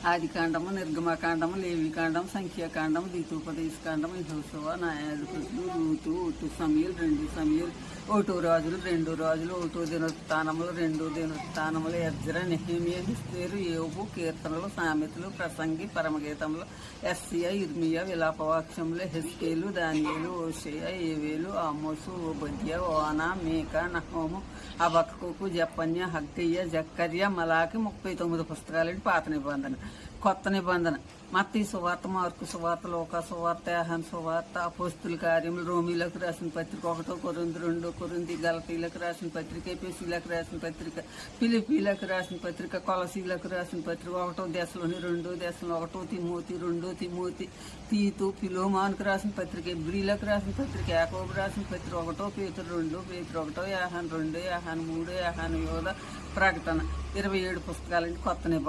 ఆదికాండము, నిర్గమకాండము, లేవికాండం, సంఖ్యాకాండం, ద్వితోపదేశకాండం, యెహోషువ, న్యాయాధిపతులు, రూతు, 1 సమూయేలు, 2 సమూయేలు, 1 రాజులు, 2 రాజులు, 1 దినవృత్తానములు, 2 దినవృత్తానములు, ఎజ్రా, నెహెమియా, హిస్తేరు, యోబు, కీర్తనలు, సామెతలు, ప్రసంగి, పరమగీతములు, యెషయా, ఇర్మియా, విలాపవాక్యములు, హెజ్కేలు, దానియేలు, హోషేయ, ఏవేలు, ఆమోసు, ఓబద్యా, ఓనా, మీకా, నహూము, హబక్కూకు, జెఫన్యా, హగ్గయ్య, జకర్యా, మలాకి, 39 పుస్తకాలండి. పాత నిబంధన. కొత్త నిబంధన మత్తయి సువార్త, మార్కు సువార్త, లూకా సువార్త, యోహాను సువార్త, అపోస్తుల కార్యములు, రోమీలకు రాసిన పత్రిక 1 కొరింథీ, 2 కొరింథీ, గలతీలకు రాసిన పత్రిక, ఎఫెసీలకు రాసిన పత్రిక, ఫిలిప్పీలకు రాసిన పత్రిక, కొలసీలకు రాసిన పత్రిక, 1 దశలోని, 2 దశలో, 1 తిమోతి, 2 తిమోతి, తీతు, ఫిలోమానుకు రాసిన పత్రిక, ఎబ్రీలకు రాసిన పత్రిక, యాకోబు రాసిన పత్రిక, 1 పేతురు, 2 పేతురు, 1 యోహాను, 2 యోహాను, 3 యోహాను, యోధ, ప్రకటన. 27 పుస్తకాలండి. కొత్త నిబంధన.